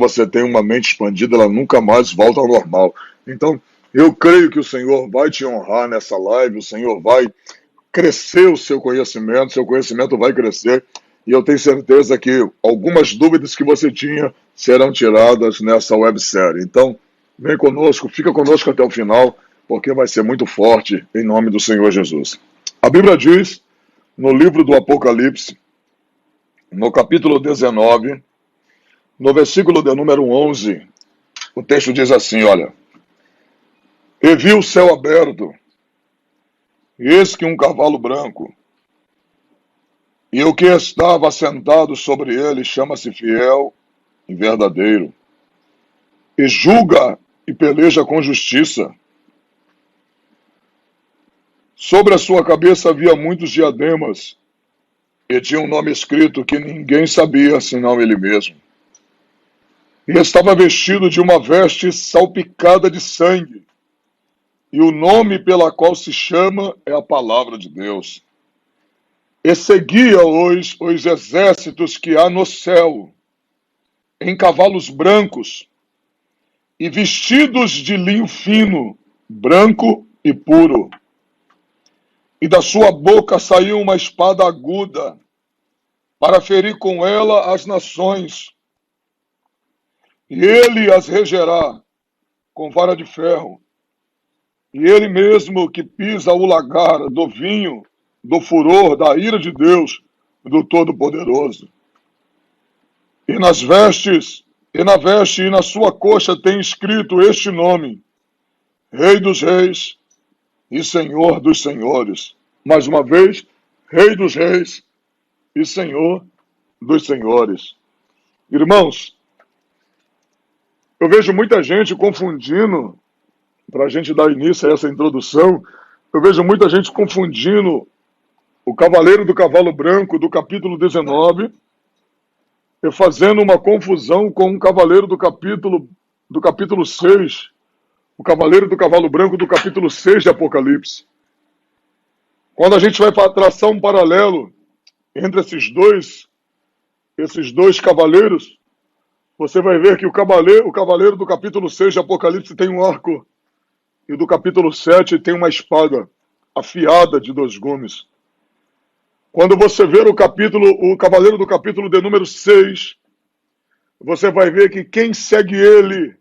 você tem uma mente expandida, ela nunca mais volta ao normal. Então, eu creio que o Senhor vai te honrar nessa live, o Senhor vai crescer o seu conhecimento vai crescer, e eu tenho certeza que algumas dúvidas que você tinha serão tiradas nessa websérie. Então, vem conosco, fica conosco até o final, porque vai ser muito forte, em nome do Senhor Jesus. A Bíblia diz, no livro do Apocalipse, no capítulo 19, no versículo de número 11, o texto diz assim, olha: E vi o céu aberto, e eis que um cavalo branco, e o que estava sentado sobre ele chama-se Fiel e Verdadeiro, e julga e peleja com justiça. Sobre a sua cabeça havia muitos diademas, e tinha um nome escrito que ninguém sabia, senão ele mesmo. E estava vestido de uma veste salpicada de sangue, e o nome pela qual se chama é a Palavra de Deus. E seguia os exércitos que há no céu, em cavalos brancos, e vestidos de linho fino, branco e puro. E da sua boca saiu uma espada aguda, para ferir com ela as nações. E ele as regerá com vara de ferro. E ele mesmo que pisa o lagar do vinho, do furor, da ira de Deus, do Todo-Poderoso. E nas vestes, e na veste e na sua coxa tem escrito este nome: Rei dos Reis e Senhor dos Senhores. Mais uma vez, Rei dos Reis e Senhor dos Senhores. Irmãos, eu vejo muita gente confundindo, para a gente dar início a essa introdução, eu vejo muita gente confundindo o Cavaleiro do Cavalo Branco do capítulo 19 e fazendo uma confusão com o Cavaleiro do capítulo 6, o Cavaleiro do Cavalo Branco do capítulo 6 de Apocalipse. Quando a gente vai traçar um paralelo entre esses dois cavaleiros, você vai ver que o cavaleiro do capítulo 6 de Apocalipse tem um arco, e do capítulo 7 tem uma espada afiada de 2 gumes. Quando você ver o cavaleiro do capítulo de número 6, você vai ver que quem segue ele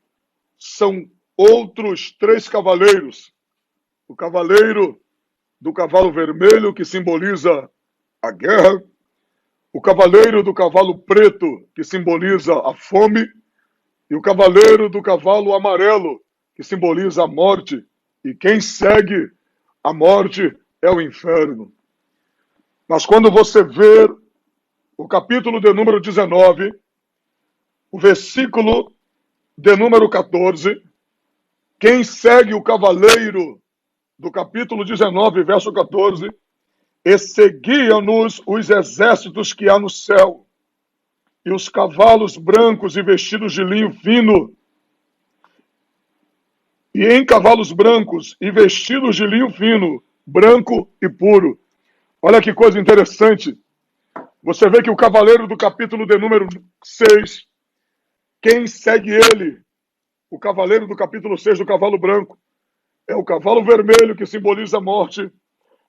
são outros 3 cavaleiros. O cavaleiro do cavalo vermelho, que simboliza a guerra, o cavaleiro do cavalo preto, que simboliza a fome, e o cavaleiro do cavalo amarelo, que simboliza a morte. E quem segue a morte é o inferno. Mas quando você ver o capítulo de número 19, o versículo de número 14, quem segue o cavaleiro do capítulo 19, verso 14, e seguiam-nos os exércitos que há no céu, e os cavalos brancos e vestidos de linho fino, e em cavalos brancos e vestidos de linho fino, branco e puro. Olha que coisa interessante. Você vê que o cavaleiro do capítulo de número 6, quem segue ele, o cavaleiro do capítulo 6 do cavalo branco, é o cavalo vermelho que simboliza a morte,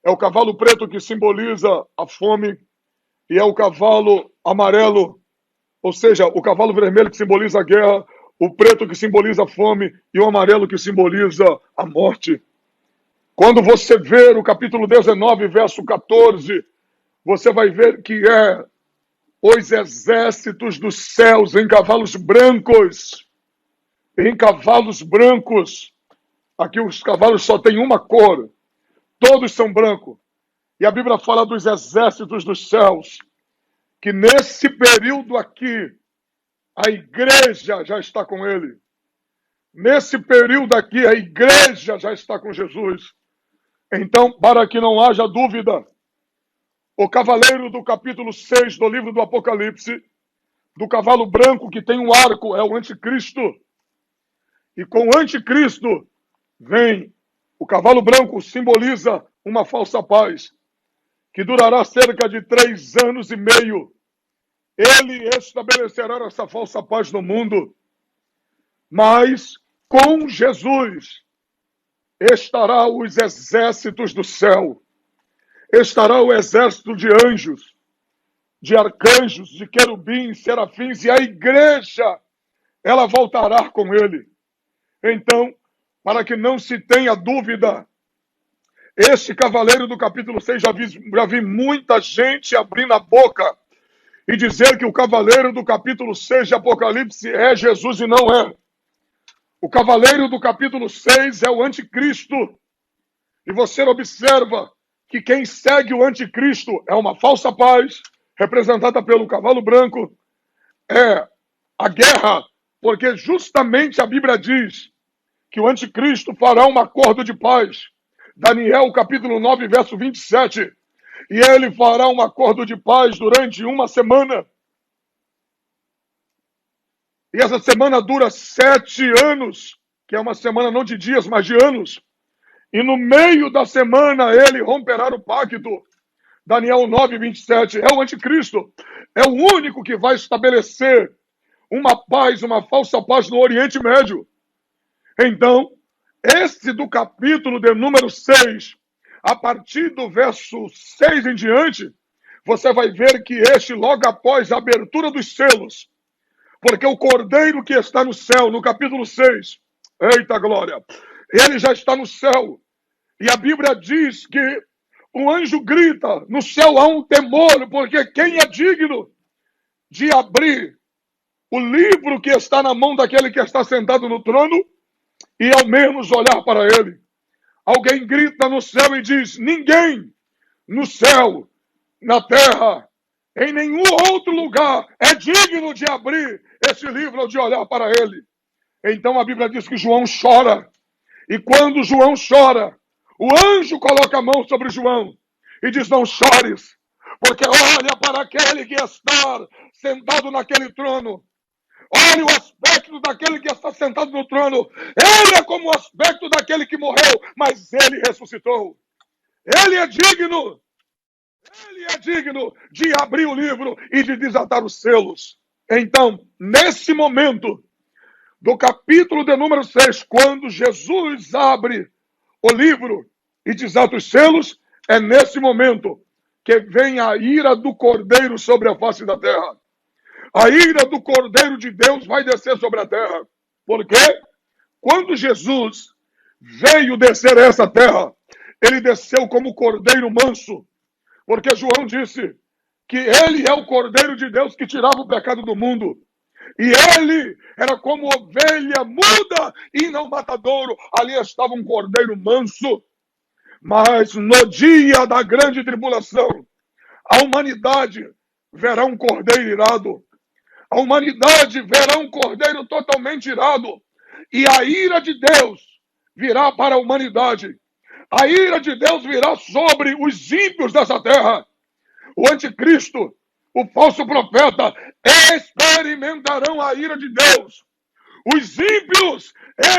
é o cavalo preto que simboliza a fome, e é o cavalo amarelo, ou seja, o cavalo vermelho que simboliza a guerra, o preto que simboliza a fome e o amarelo que simboliza a morte. Quando você ver o capítulo 19, verso 14, você vai ver que é os exércitos dos céus em cavalos brancos. Em cavalos brancos. Aqui os cavalos só têm uma cor. Todos são brancos. E a Bíblia fala dos exércitos dos céus. Que nesse período aqui, a igreja já está com ele. Nesse período aqui, a igreja já está com Jesus. Então, para que não haja dúvida, o cavaleiro do capítulo 6 do livro do Apocalipse, do cavalo branco que tem um arco, é o anticristo. E com o anticristo vem o cavalo branco, simboliza uma falsa paz, que durará cerca de 3 anos e meio. Ele estabelecerá essa falsa paz no mundo. Mas com Jesus estará os exércitos do céu, estará o exército de anjos, de arcanjos, de querubins, serafins, e a igreja, ela voltará com ele. Então, para que não se tenha dúvida, este cavaleiro do capítulo 6, já vi muita gente abrindo a boca e dizer que o cavaleiro do capítulo 6 de Apocalipse é Jesus e não é. O cavaleiro do capítulo 6 é o anticristo. E você observa que quem segue o anticristo é uma falsa paz, representada pelo cavalo branco, é a guerra, porque justamente a Bíblia diz que o anticristo fará um acordo de paz. Daniel, capítulo 9, verso 27. E ele fará um acordo de paz durante uma semana. E essa semana dura 7 anos, que é uma semana não de dias, mas de anos. E no meio da semana ele romperá o pacto. Daniel 9, 27. É o anticristo. É o único que vai estabelecer uma paz, uma falsa paz no Oriente Médio. Então, esse do capítulo de número 6, a partir do verso 6 em diante, você vai ver que este, logo após a abertura dos selos, porque o cordeiro que está no céu, no capítulo 6, eita glória, ele já está no céu. E a Bíblia diz que o anjo grita, no céu há um temor, porque quem é digno de abrir o livro que está na mão daquele que está sentado no trono e ao menos olhar para ele? Alguém grita no céu e diz: ninguém no céu, na terra, em nenhum outro lugar é digno de abrir esse livro ou de olhar para ele. Então a Bíblia diz que João chora. E quando João chora, o anjo coloca a mão sobre João e diz: não chores, porque olha para aquele que está sentado naquele trono. Olha o aspecto daquele que está sentado no trono. Ele é como o aspecto daquele que morreu, mas ele ressuscitou. Ele é digno. Ele é digno de abrir o livro e de desatar os selos. Então, nesse momento do capítulo de número 6, quando Jesus abre o livro e desata os selos, é nesse momento que vem a ira do Cordeiro sobre a face da terra. A ira do Cordeiro de Deus vai descer sobre a terra. Porque quando Jesus veio descer a essa terra, ele desceu como Cordeiro manso. Porque João disse que ele é o Cordeiro de Deus que tirava o pecado do mundo. E ele era como ovelha muda e não matadouro. Ali estava um cordeiro manso. Mas no dia da grande tribulação, a humanidade verá um cordeiro irado. A humanidade verá um cordeiro totalmente irado. E a ira de Deus virá para a humanidade. A ira de Deus virá sobre os ímpios dessa terra. O anticristo, o falso profeta, experimentarão a ira de Deus. Os ímpios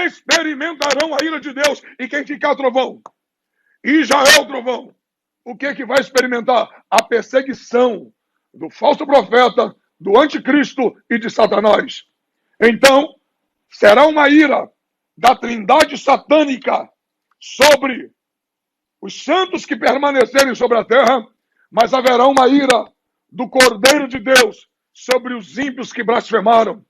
experimentarão a ira de Deus. E quem ficar trovão? Israel trovão. O que vai experimentar? A perseguição do falso profeta, do anticristo e de Satanás. Então, será uma ira da trindade satânica sobre os santos que permanecerem sobre a terra, mas haverá uma ira do Cordeiro de Deus sobre os ímpios que blasfemaram,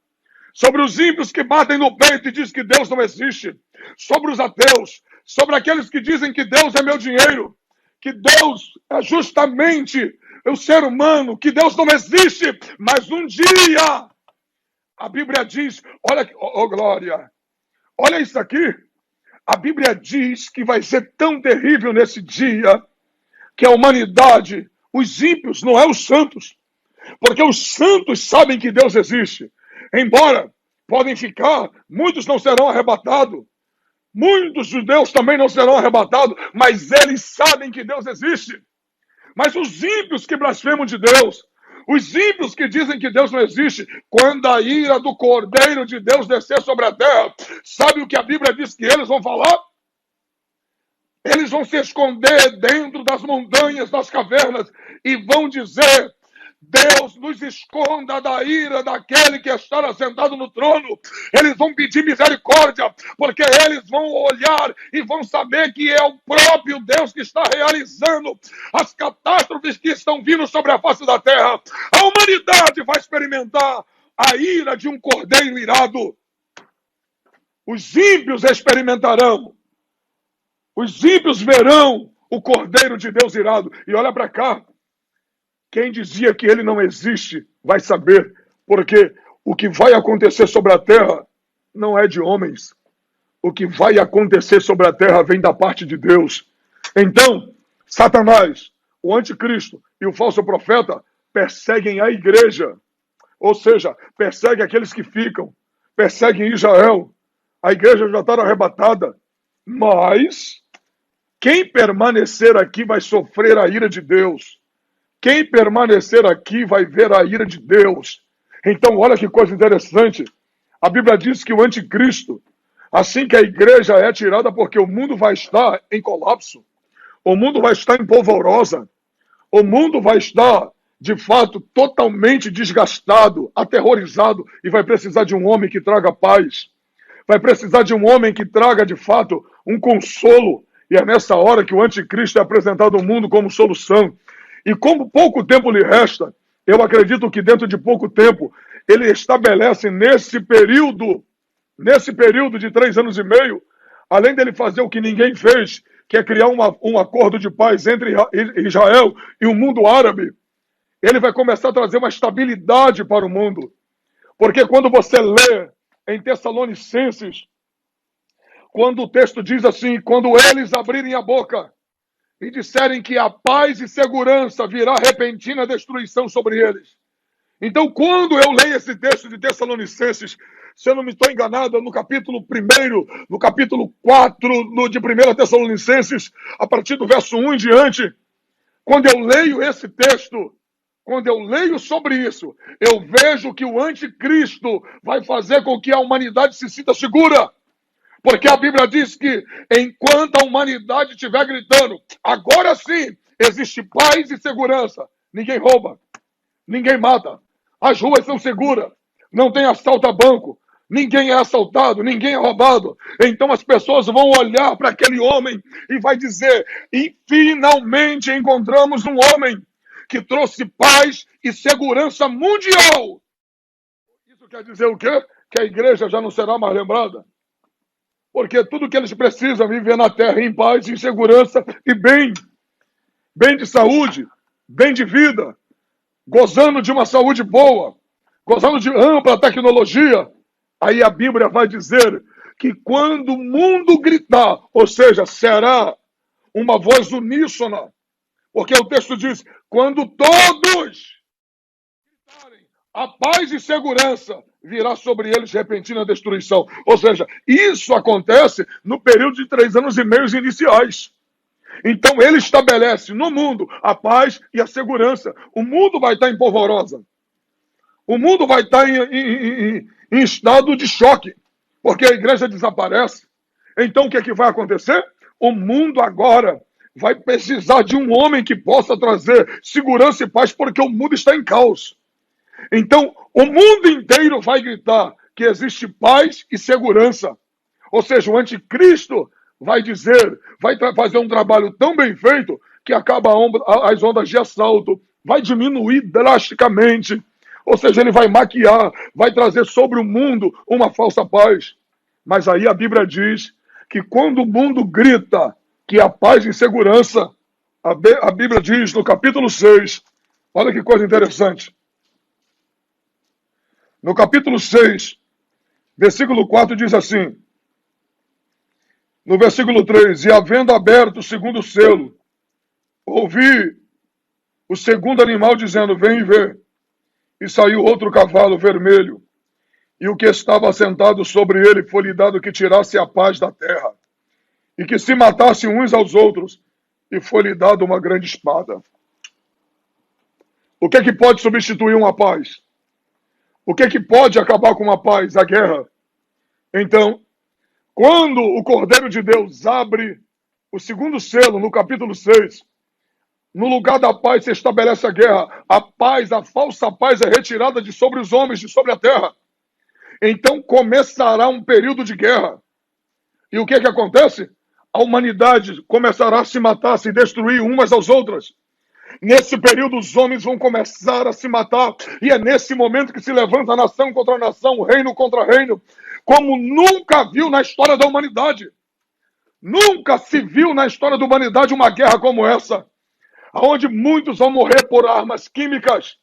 sobre os ímpios que batem no peito e dizem que Deus não existe, sobre os ateus, sobre aqueles que dizem que Deus é meu dinheiro, que Deus é justamente o ser humano, que Deus não existe, mas um dia a Bíblia diz, olha, oh glória, olha isso aqui, a Bíblia diz que vai ser tão terrível nesse dia que a humanidade, os ímpios, não é os santos, porque os santos sabem que Deus existe, embora podem ficar, muitos não serão arrebatados, muitos judeus também não serão arrebatados, mas eles sabem que Deus existe. Mas os ímpios que blasfemam de Deus, os ímpios que dizem que Deus não existe, quando a ira do Cordeiro de Deus descer sobre a terra, sabe o que a Bíblia diz que eles vão falar? Eles vão se esconder dentro das montanhas, das cavernas, e vão dizer: Deus nos esconda da ira daquele que está assentado no trono. Eles vão pedir misericórdia, porque eles vão olhar e vão saber que é o próprio Deus que está realizando as catástrofes que estão vindo sobre a face da terra. A humanidade vai experimentar a ira de um cordeiro irado. Os ímpios experimentarão. Os ímpios verão o cordeiro de Deus irado. E olha para cá. Quem dizia que ele não existe vai saber, porque o que vai acontecer sobre a terra não é de homens. O que vai acontecer sobre a terra vem da parte de Deus. Então, Satanás, o anticristo e o falso profeta perseguem a igreja. Ou seja, perseguem aqueles que ficam. Perseguem Israel. A igreja já está arrebatada. Mas quem permanecer aqui vai sofrer a ira de Deus. Quem permanecer aqui vai ver a ira de Deus. Então, olha que coisa interessante. A Bíblia diz que o anticristo, assim que a igreja é tirada, porque o mundo vai estar em colapso, o mundo vai estar em polvorosa, o mundo vai estar, de fato, totalmente desgastado, aterrorizado, e vai precisar de um homem que traga paz. Vai precisar de um homem que traga, de fato, um consolo. E é nessa hora que o anticristo é apresentado ao mundo como solução. E como pouco tempo lhe resta, eu acredito que dentro de pouco tempo, ele estabelece nesse período de 3 anos e meio, além dele fazer o que ninguém fez, que é criar um acordo de paz entre Israel e o mundo árabe, ele vai começar a trazer uma estabilidade para o mundo. Porque quando você lê em Tessalonicenses, quando o texto diz assim, quando eles abrirem a boca e disserem que a paz e segurança virá repentina destruição sobre eles. Então, quando eu leio esse texto de Tessalonicenses, se eu não me estou enganado, no capítulo 1, no capítulo 4 de 1 Tessalonicenses, a partir do verso 1 em diante, quando eu leio esse texto, quando eu leio sobre isso, eu vejo que o anticristo vai fazer com que a humanidade se sinta segura. Porque a Bíblia diz que enquanto a humanidade estiver gritando, agora sim existe paz e segurança. Ninguém rouba, ninguém mata, as ruas são seguras, não tem assalto a banco, ninguém é assaltado, ninguém é roubado. Então as pessoas vão olhar para aquele homem e vai dizer, e finalmente encontramos um homem que trouxe paz e segurança mundial. Isso quer dizer o quê? Que a igreja já não será mais lembrada. Porque tudo que eles precisam é viver na terra em paz, em segurança e bem. Bem de saúde, bem de vida, gozando de uma saúde boa, gozando de ampla tecnologia. Aí a Bíblia vai dizer que quando o mundo gritar, ou seja, será uma voz uníssona, porque o texto diz, quando todos gritarem, a paz e segurança virá sobre eles repentina destruição. Ou seja, isso acontece no período de 3 anos e meio iniciais. Então ele estabelece no mundo a paz e a segurança. O mundo vai estar em polvorosa. O mundo vai estar em estado de choque, porque a igreja desaparece. Então o que é que vai acontecer? O mundo agora vai precisar de um homem que possa trazer segurança e paz, porque o mundo está em caos. Então, o mundo inteiro vai gritar que existe paz e segurança. Ou seja, o anticristo vai dizer, vai fazer um trabalho tão bem feito que acaba as ondas de assalto, vai diminuir drasticamente. Ou seja, ele vai maquiar, vai trazer sobre o mundo uma falsa paz. Mas aí a Bíblia diz que quando o mundo grita que a paz e segurança, a Bíblia diz no capítulo 6, olha que coisa interessante. No capítulo 6, versículo 4 diz assim, no versículo 3, e havendo aberto o segundo selo, ouvi o segundo animal dizendo, vem e vê. E saiu outro cavalo vermelho, e o que estava sentado sobre ele foi-lhe dado que tirasse a paz da terra, e que se matasse uns aos outros, e foi-lhe dado uma grande espada. O que é que pode substituir uma paz? O que é que pode acabar com uma paz? A guerra. Então, quando o Cordeiro de Deus abre o segundo selo, no capítulo 6, No lugar da paz se estabelece a guerra. A paz, a falsa paz é retirada de sobre os homens, de sobre a terra. Então começará um período de guerra. E o que acontece? A humanidade começará a se matar, a se destruir umas às outras. Nesse período, os homens vão começar a se matar. E é nesse momento que se levanta nação contra nação, reino contra reino, como nunca viu na história da humanidade. Nunca se viu na história da humanidade uma guerra como essa, onde muitos vão morrer por armas químicas,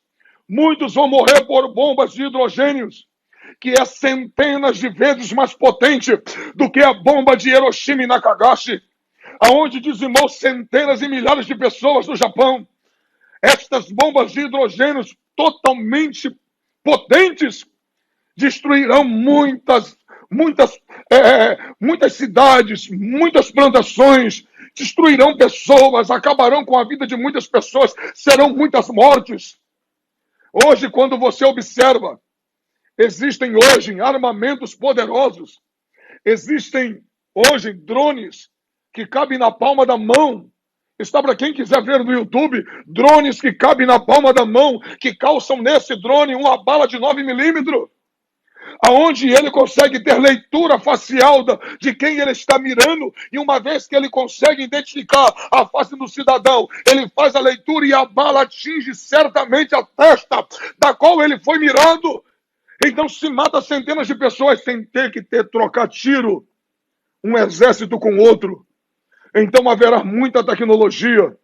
muitos vão morrer por bombas de hidrogênios, que é centenas de vezes mais potente do que a bomba de Hiroshima e Nagasaki, aonde dizimou centenas e milhares de pessoas no Japão. Estas bombas de hidrogênios totalmente potentes destruirão muitas cidades, muitas plantações, destruirão pessoas, acabarão com a vida de muitas pessoas, serão muitas mortes. Hoje, quando você observa, existem hoje armamentos poderosos, existem hoje drones que cabem na palma da mão. Está para quem quiser ver no YouTube, drones que cabem na palma da mão, que calçam nesse drone uma bala de 9mm, aonde ele consegue ter leitura facial de quem ele está mirando, e uma vez que ele consegue identificar a face do cidadão, ele faz a leitura e a bala atinge certamente a testa da qual ele foi mirando. Então se mata centenas de pessoas sem ter que trocar tiro, um exército com outro. Então haverá muita tecnologia,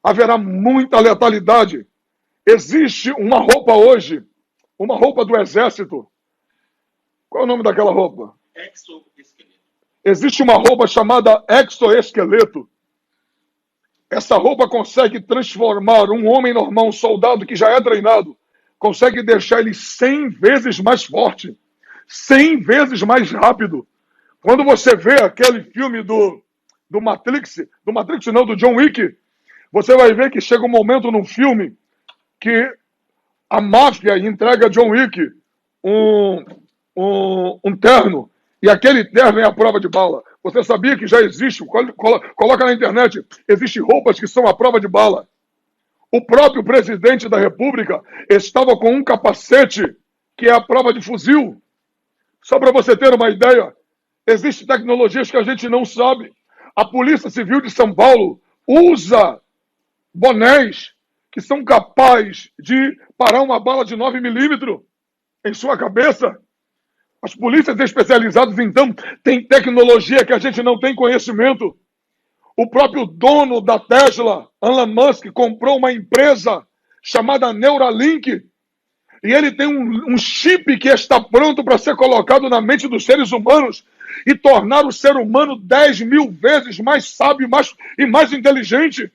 haverá muita letalidade. Existe uma roupa hoje, uma roupa do exército. Qual é o nome daquela roupa? Exoesqueleto. Existe uma roupa chamada exoesqueleto. Essa roupa consegue transformar um homem normal, um soldado que já é treinado, consegue deixar ele 100 vezes mais forte, 100 vezes mais rápido. Quando você vê aquele filme do Matrix não, do John Wick, você vai ver que chega um momento num filme que a máfia entrega a John Wick um terno, e aquele terno é a prova de bala. Você sabia que já existe, coloca na internet, existem roupas que são a prova de bala. O próprio presidente da República estava com um capacete que é a prova de fuzil. Só para você ter uma ideia, existem tecnologias que a gente não sabe. A Polícia Civil de São Paulo usa bonés que são capazes de parar uma bala de 9mm em sua cabeça. As polícias especializadas, então, têm tecnologia que a gente não tem conhecimento. O próprio dono da Tesla, Elon Musk, comprou uma empresa chamada Neuralink, e ele tem um chip que está pronto para ser colocado na mente dos seres humanos e tornar o ser humano 10.000 vezes mais sábio e mais inteligente,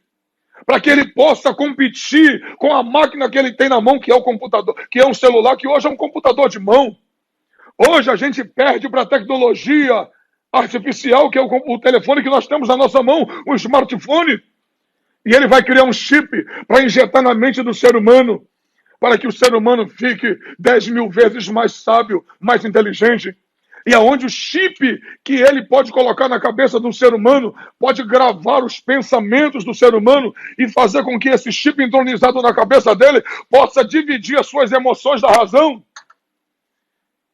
para que ele possa competir com a máquina que ele tem na mão, que é o computador, que é um celular, que hoje é um computador de mão. Hoje a gente perde para a tecnologia artificial, que é o telefone que nós temos na nossa mão, um smartphone. E ele vai criar um chip para injetar na mente do ser humano, para que o ser humano fique 10.000 vezes mais sábio, mais inteligente. E aonde o chip que ele pode colocar na cabeça do ser humano pode gravar os pensamentos do ser humano e fazer com que esse chip entronizado na cabeça dele possa dividir as suas emoções da razão.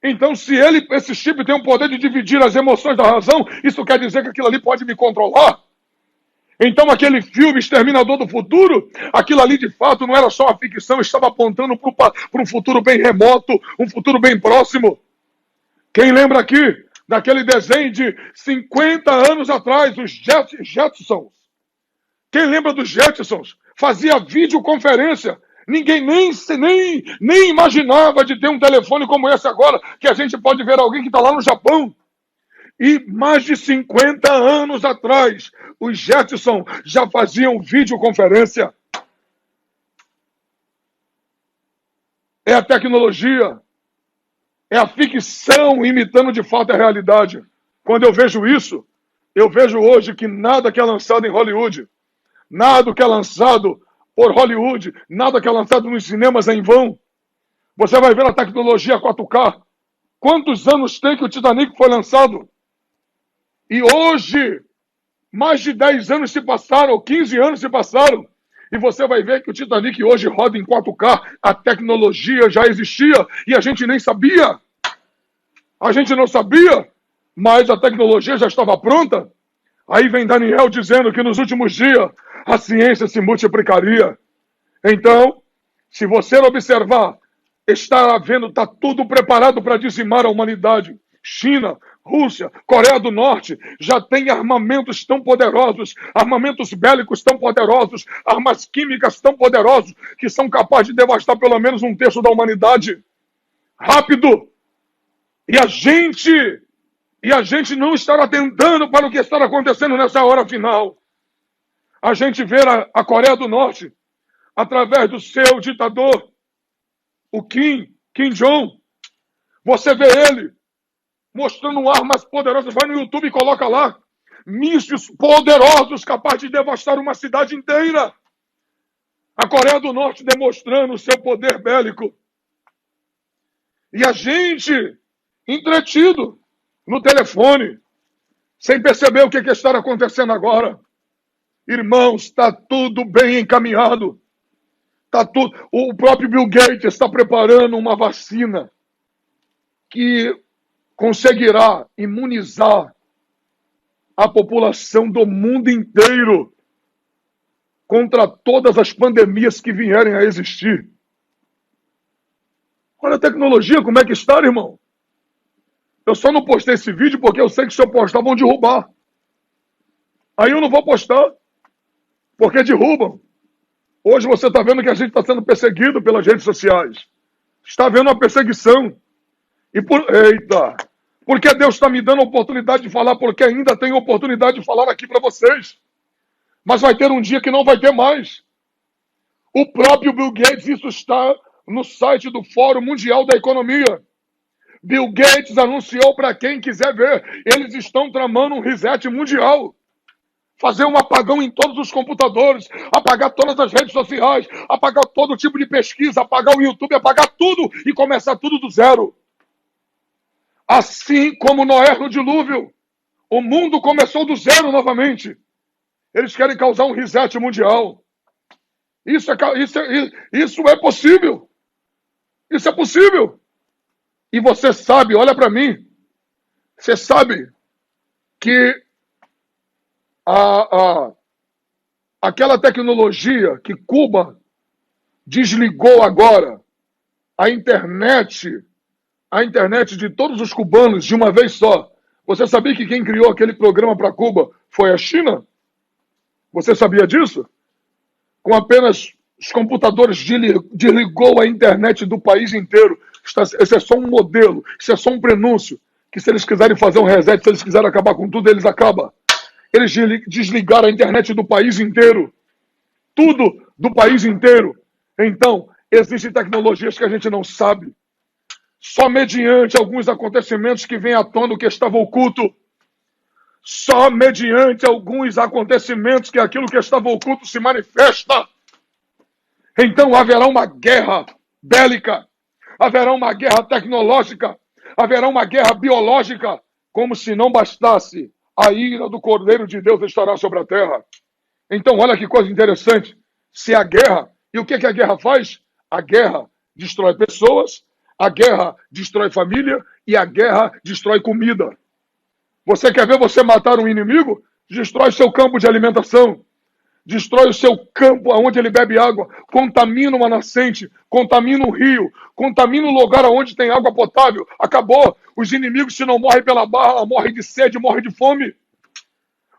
Então, se esse chip tem o poder de dividir as emoções da razão, isso quer dizer que aquilo ali pode me controlar. Então, aquele filme Exterminador do Futuro, aquilo ali de fato não era só uma ficção, estava apontando para um futuro bem remoto, um futuro bem próximo. Quem lembra aqui daquele desenho de 50 anos atrás, os Jetsons? Quem lembra dos Jetsons? Fazia videoconferência. Ninguém nem imaginava de ter um telefone como esse agora, que a gente pode ver alguém que está lá no Japão. E mais de 50 anos atrás, os Jetsons já faziam videoconferência. É a tecnologia, é a ficção imitando de fato a realidade. Quando eu vejo isso, eu vejo hoje que nada que é lançado em Hollywood, nada que é lançado por Hollywood, nada que é lançado nos cinemas é em vão. Você vai ver a tecnologia 4K. Quantos anos tem que o Titanic foi lançado? E hoje, mais de 10 anos se passaram, ou 15 anos se passaram, E você vai ver que o Titanic hoje roda em 4K, a tecnologia já existia e a gente nem sabia. A gente não sabia, mas a tecnologia já estava pronta. Aí vem Daniel dizendo que nos últimos dias a ciência se multiplicaria. Então, se você observar, está tudo preparado para dizimar a humanidade. China, Rússia, Coreia do Norte já tem armamentos tão poderosos, armamentos bélicos tão poderosos, armas químicas tão poderosos que são capazes de devastar pelo menos um terço da humanidade. Rápido! E a gente não estar atentando para o que está acontecendo nessa hora final. A gente vê a Coreia do Norte através do seu ditador, o Kim Jong. Você vê ele mostrando armas poderosas. Vai no YouTube e coloca lá. Mísseis poderosos capazes de devastar uma cidade inteira. A Coreia do Norte demonstrando o seu poder bélico. E a gente entretido no telefone, sem perceber o que está acontecendo agora. Irmãos, está tudo bem encaminhado. Tá tudo. O próprio Bill Gates está preparando uma vacina que conseguirá imunizar a população do mundo inteiro contra todas as pandemias que vierem a existir. Olha a tecnologia, como é que está, irmão? Eu só não postei esse vídeo porque eu sei que se eu postar vão derrubar. Aí eu não vou postar, porque derrubam. Hoje você está vendo que a gente está sendo perseguido pelas redes sociais. Está havendo uma perseguição. Eita! Porque Deus está me dando a oportunidade de falar, porque ainda tenho oportunidade de falar aqui para vocês. Mas vai ter um dia que não vai ter mais. O próprio Bill Gates, isso está no site do Fórum Mundial da Economia. Bill Gates anunciou para quem quiser ver, eles estão tramando um reset mundial. Fazer um apagão em todos os computadores, apagar todas as redes sociais, apagar todo tipo de pesquisa, apagar o YouTube, apagar tudo e começar tudo do zero. Assim como Noé no dilúvio, o mundo começou do zero novamente. Eles querem causar um reset mundial. Isso é possível. Isso é possível. E você sabe, olha para mim, você sabe que aquela tecnologia que Cuba desligou agora, a internet de todos os cubanos de uma vez só. Você sabia que quem criou aquele programa para Cuba foi a China? Você sabia disso? Com apenas os computadores desligou a internet do país inteiro. Esse é só um modelo, isso é só um prenúncio. Que se eles quiserem fazer um reset, se eles quiserem acabar com tudo, eles acabam. Eles desligaram a internet do país inteiro. Tudo do país inteiro. Então, existem tecnologias que a gente não sabe. Só mediante alguns acontecimentos que vêm à tona o que estava oculto. Só mediante alguns acontecimentos que aquilo que estava oculto se manifesta. Então haverá uma guerra bélica, haverá uma guerra tecnológica, haverá uma guerra biológica, como se não bastasse, a ira do Cordeiro de Deus estará sobre a terra. Então olha que coisa interessante, se a guerra, e o que a guerra faz? A guerra destrói pessoas, a guerra destrói família e a guerra destrói comida. Você quer ver você matar um inimigo? Destrói seu campo de alimentação. Destrói o seu campo onde ele bebe água, contamina uma nascente, contamina um rio, contamina um lugar onde tem água potável. Acabou. Os inimigos, se não morrem pela bala, morrem de sede, morrem de fome.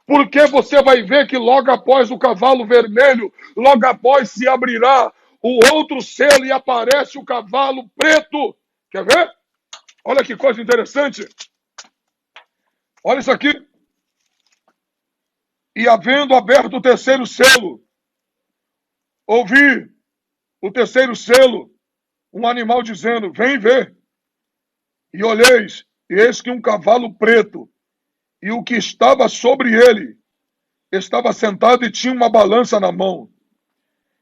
Porque você vai ver que logo após o cavalo vermelho, logo após se abrirá o outro selo e aparece o cavalo preto. Quer ver? Olha que coisa interessante. Olha isso aqui. E havendo aberto o terceiro selo, ouvi o terceiro selo, um animal dizendo, vem ver. E olheis, e eis que um cavalo preto, e o que estava sobre ele, estava sentado e tinha uma balança na mão.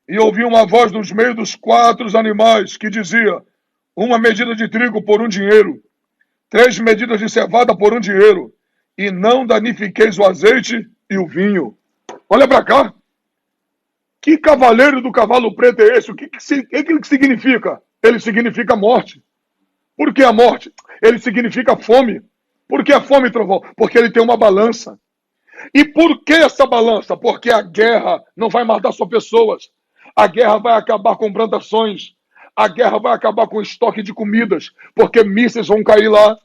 E ouvi uma voz dos meios dos 4 animais, que dizia, 1 medida de trigo por 1 dinheiro, 3 medidas de cevada por 1 dinheiro, e não danifiqueis o azeite e o vinho. Olha para cá. Que cavaleiro do cavalo preto é esse? O que significa? Ele significa morte. Por que a morte? Ele significa fome. Por que a fome, trovão? Porque ele tem uma balança. E por que essa balança? Porque a guerra não vai matar só pessoas. A guerra vai acabar com plantações. A guerra vai acabar com estoque de comidas. Porque mísseis vão cair lá.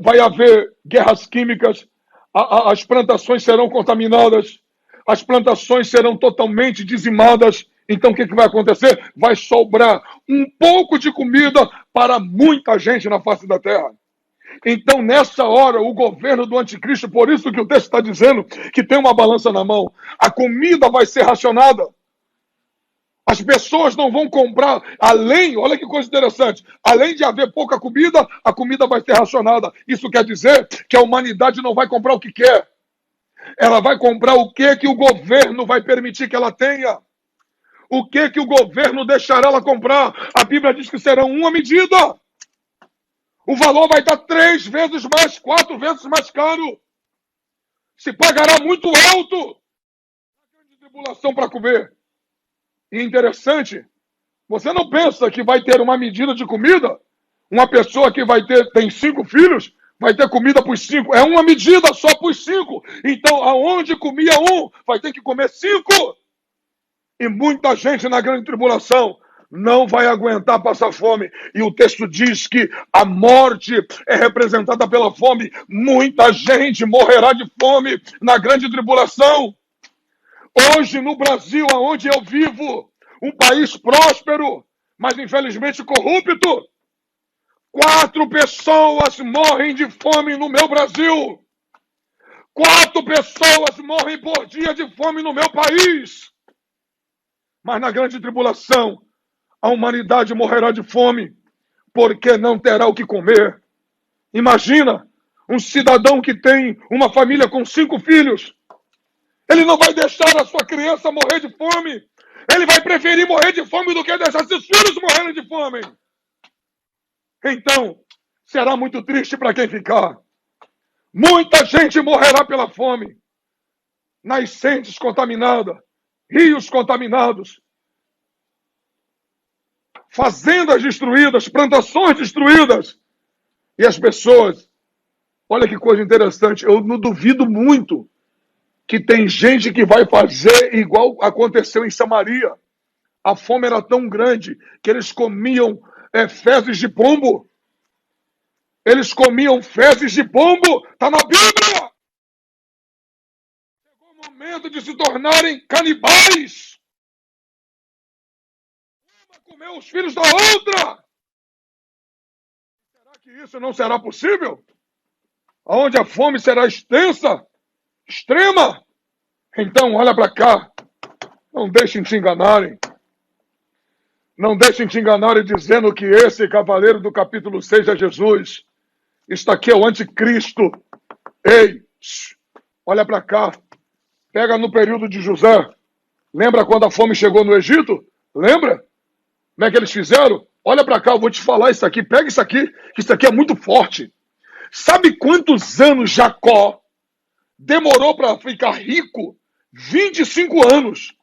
Vai haver guerras químicas. As plantações serão contaminadas. As plantações serão totalmente dizimadas. Então o que vai acontecer? Vai sobrar um pouco de comida para muita gente na face da terra. Então, nessa hora, o governo do anticristo, por isso que o texto está dizendo que tem uma balança na mão, a comida vai ser racionada. As pessoas não vão comprar, olha que coisa interessante, além de haver pouca comida, a comida vai ser racionada. Isso quer dizer que a humanidade não vai comprar o que quer. Ela vai comprar o que o governo vai permitir que ela tenha. O que o governo deixará ela comprar. A Bíblia diz que será uma medida. O valor vai estar 3 vezes mais, 4 vezes mais caro. Se pagará muito alto. A grande tribulação para comer. E interessante, você não pensa que vai ter uma medida de comida? Uma pessoa que tem 5 filhos, vai ter comida para os 5. É uma medida só para os 5. Então, aonde comia um, vai ter que comer 5. E muita gente na grande tribulação não vai aguentar passar fome. E o texto diz que a morte é representada pela fome. Muita gente morrerá de fome na grande tribulação. Hoje, no Brasil, onde eu vivo, um país próspero, mas infelizmente corrupto, 4 pessoas morrem de fome no meu Brasil. 4 pessoas morrem por dia de fome no meu país. Mas na grande tribulação, a humanidade morrerá de fome, porque não terá o que comer. Imagina, um cidadão que tem uma família com 5 filhos. Ele não vai deixar a sua criança morrer de fome. Ele vai preferir morrer de fome do que deixar seus filhos morrerem de fome. Então, será muito triste para quem ficar. Muita gente morrerá pela fome. Nascentes contaminadas, rios contaminados, fazendas destruídas, plantações destruídas. E as pessoas, olha que coisa interessante, eu não duvido muito que tem gente que vai fazer igual aconteceu em Samaria. A fome era tão grande que eles comiam fezes de pombo. Eles comiam fezes de pombo. Está na Bíblia. Chegou o momento de se tornarem canibais. Uma comeu os filhos da outra. Será que isso não será possível? Onde a fome será extensa, extrema. Então, olha para cá. Não deixem te enganarem. Não deixem te enganarem dizendo que esse cavaleiro do capítulo 6 é Jesus. Está aqui é o anticristo. Ei, olha para cá. Pega no período de José. Lembra quando a fome chegou no Egito? Lembra? Como é que eles fizeram? Olha para cá, eu vou te falar isso aqui. Pega isso aqui, que isso aqui é muito forte. Sabe quantos anos Jacó demorou para ficar rico? 25 anos.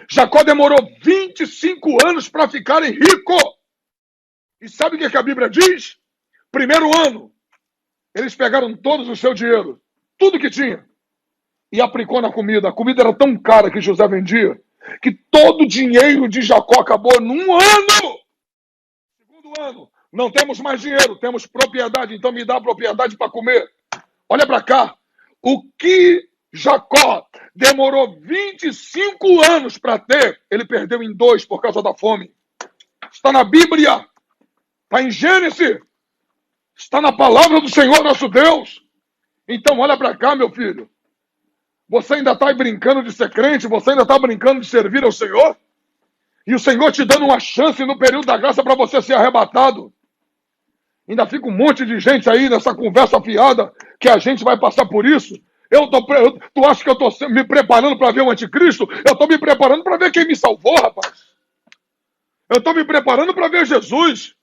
Jacó demorou 25 anos para ficar rico. E sabe o que a Bíblia diz? Primeiro ano, eles pegaram todos o seu dinheiro, tudo que tinha, e aplicou na comida. A comida era tão cara que José vendia, que todo o dinheiro de Jacó acabou num ano. Segundo ano, não temos mais dinheiro, temos propriedade, então me dá a propriedade para comer. Olha para cá, o que Jacó demorou 25 anos para ter, ele perdeu em 2 por causa da fome. Está na Bíblia, está em Gênesis, está na palavra do Senhor nosso Deus. Então olha para cá, meu filho. Você ainda está brincando de ser crente? Você ainda está brincando de servir ao Senhor? E o Senhor te dando uma chance no período da graça para você ser arrebatado. Ainda fica um monte de gente aí nessa conversa fiada que a gente vai passar por isso. Tu acha que eu estou me preparando para ver o anticristo? Eu estou me preparando para ver quem me salvou, rapaz. Eu estou me preparando para ver Jesus.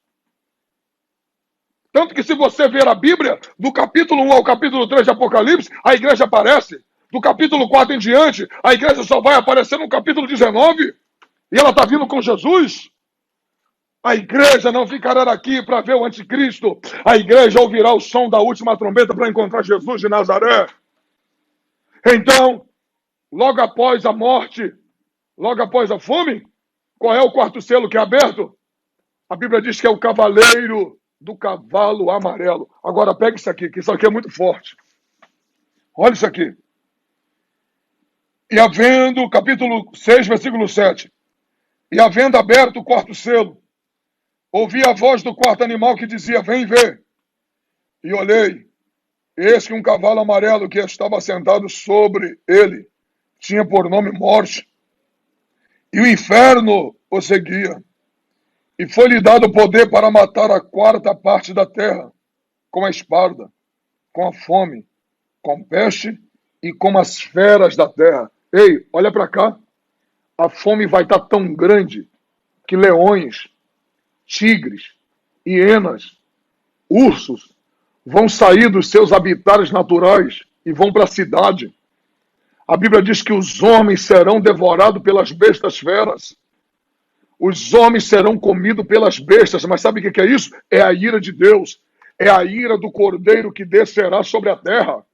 Tanto que se você ver a Bíblia, do capítulo 1 ao capítulo 3 de Apocalipse, a igreja aparece. Do capítulo 4 em diante, a igreja só vai aparecer no capítulo 19. E ela está vindo com Jesus. A igreja não ficará aqui para ver o anticristo. A igreja ouvirá o som da última trombeta para encontrar Jesus de Nazaré. Então, logo após a morte, logo após a fome, qual é o quarto selo que é aberto? A Bíblia diz que é o cavaleiro do cavalo amarelo. Agora pega isso aqui, que isso aqui é muito forte. Olha isso aqui. E havendo, capítulo 6, versículo 7. E havendo aberto o quarto selo, ouvi a voz do quarto animal que dizia, vem ver. E olhei, eis que um cavalo amarelo que estava sentado sobre ele tinha por nome Morte. E o inferno o seguia. E foi-lhe dado o poder para matar a quarta parte da terra, com a espada, com a fome, com peste e com as feras da terra. Ei, olha para cá. A fome vai estar tão grande que leões, tigres, hienas, ursos vão sair dos seus habitats naturais e vão para a cidade. A Bíblia diz que os homens serão devorados pelas bestas feras. Os homens serão comidos pelas bestas. Mas sabe o que é isso? É a ira de Deus. É a ira do Cordeiro que descerá sobre a terra.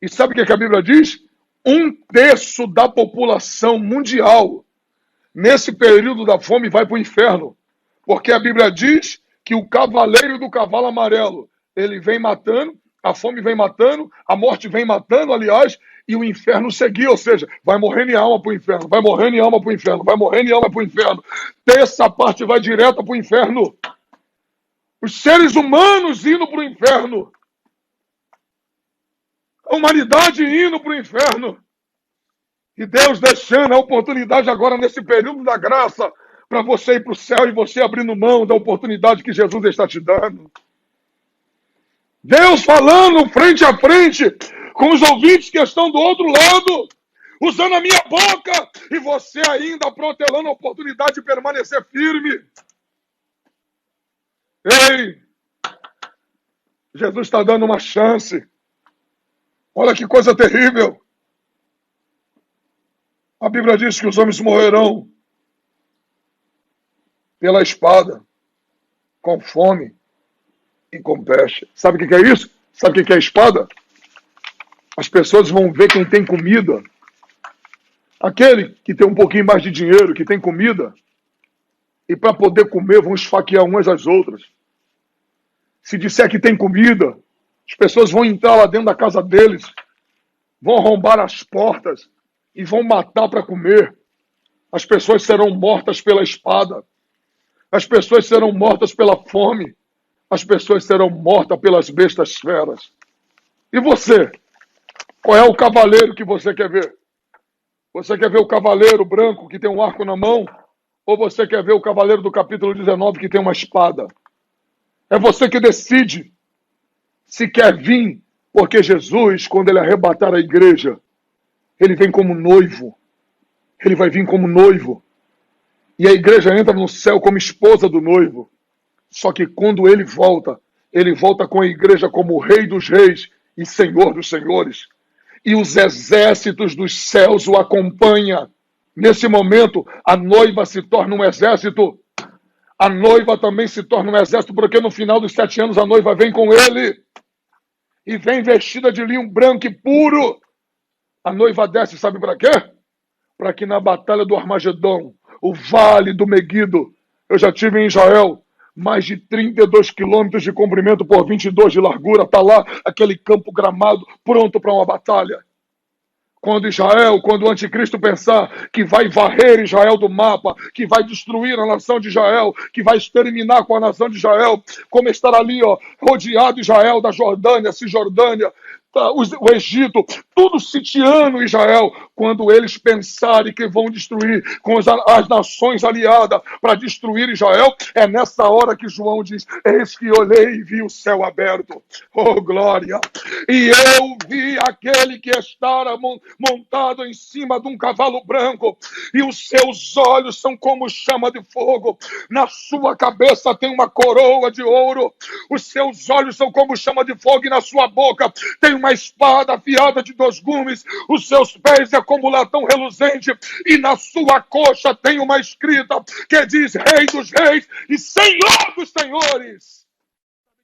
E sabe o que a Bíblia diz? 1/3 da população mundial, nesse período da fome, vai para o inferno. Porque a Bíblia diz que o cavaleiro do cavalo amarelo, ele vem matando, a fome vem matando, a morte vem matando, aliás, e o inferno seguir, ou seja, vai morrendo em alma para o inferno, vai morrendo em alma para o inferno, vai morrendo em alma para o inferno. Essa parte vai direto para o inferno. Os seres humanos indo para o inferno. A humanidade indo para o inferno. E Deus deixando a oportunidade agora, nesse período da graça, para você ir para o céu e você abrindo mão da oportunidade que Jesus está te dando. Deus falando frente a frente com os ouvintes que estão do outro lado, usando a minha boca, e você ainda protelando a oportunidade de permanecer firme. Ei, Jesus está dando uma chance. Olha que coisa terrível. A Bíblia diz que os homens morrerão pela espada, com fome e com peste. Sabe o que é isso? Sabe o que é espada? As pessoas vão ver quem tem comida. Aquele que tem um pouquinho mais de dinheiro, que tem comida, e para poder comer vão esfaquear umas às outras. Se disser que tem comida, as pessoas vão entrar lá dentro da casa deles, vão arrombar as portas e vão matar para comer. As pessoas serão mortas pela espada. As pessoas serão mortas pela fome. As pessoas serão mortas pelas bestas feras. E você? Qual é o cavaleiro que você quer ver? Você quer ver o cavaleiro branco que tem um arco na mão? Ou você quer ver o cavaleiro do capítulo 19 que tem uma espada? É você que decide se quer vir, porque Jesus, quando ele arrebatar a igreja, ele vem como noivo. Ele vai vir como noivo. E a igreja entra no céu como esposa do noivo. Só que quando ele volta com a igreja como Rei dos Reis e Senhor dos Senhores. E os exércitos dos céus o acompanham. Nesse momento, a noiva se torna um exército. A noiva também se torna um exército, porque no final dos 7 anos a noiva vem com ele. E vem vestida de linho branco e puro. A noiva desce, sabe para quê? Para que na batalha do Armagedon, o vale do Meguido, eu já tive em Israel, mais de 32 quilômetros de comprimento por 22 de largura, está lá aquele campo gramado pronto para uma batalha. Quando o anticristo pensar que vai varrer Israel do mapa, que vai destruir a nação de Israel, que vai exterminar com a nação de Israel, como estar ali, rodeado Israel da Jordânia, Cisjordânia, o Egito, tudo sitiando Israel, quando eles pensarem que vão destruir com as nações aliadas para destruir Israel, é nessa hora que João diz, eis que olhei e vi o céu aberto. Oh, glória! E eu vi aquele que estava montado em cima de um cavalo branco, e os seus olhos são como chama de fogo, na sua cabeça tem uma coroa de ouro, os seus olhos são como chama de fogo, e na sua boca tem uma espada afiada de 2 gumes, os seus pés é como latão reluzente, e na sua coxa tem uma escrita que diz Rei dos Reis e Senhor dos Senhores.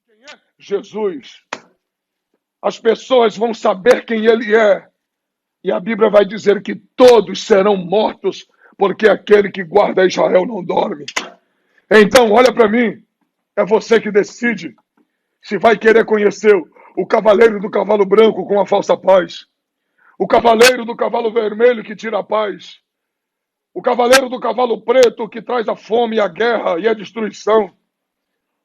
Sabe quem é? Jesus. As pessoas vão saber quem ele é. E a Bíblia vai dizer que todos serão mortos, porque aquele que guarda Israel não dorme. Então, olha para mim. É você que decide se vai querer conhecer o cavaleiro do cavalo branco com a falsa paz, o cavaleiro do cavalo vermelho que tira a paz, o cavaleiro do cavalo preto que traz a fome, a guerra e a destruição,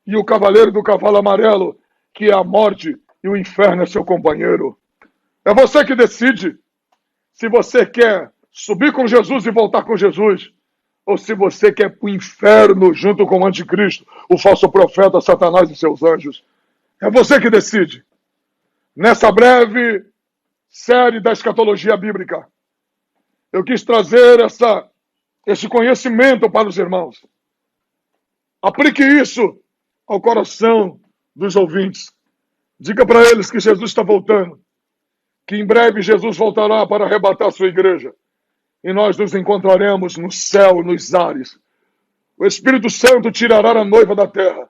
e o cavaleiro do cavalo amarelo que é a morte e o inferno é seu companheiro. É você que decide se você quer subir com Jesus e voltar com Jesus, ou se você quer para o inferno junto com o anticristo, o falso profeta, Satanás e seus anjos. É você que decide. Nessa breve série da escatologia bíblica, eu quis trazer esse conhecimento para os irmãos. Aplique isso ao coração dos ouvintes. Diga para eles que Jesus está voltando, que em breve Jesus voltará para arrebatar a sua igreja, e nós nos encontraremos no céu, nos ares. O Espírito Santo tirará a noiva da terra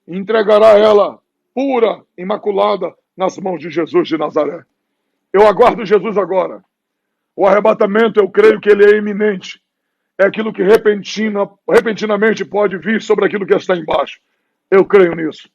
e entregará ela pura, imaculada, nas mãos de Jesus de Nazaré. Eu aguardo Jesus agora. O arrebatamento, eu creio que ele é iminente. É aquilo que repentinamente pode vir sobre aquilo que está embaixo. Eu creio nisso.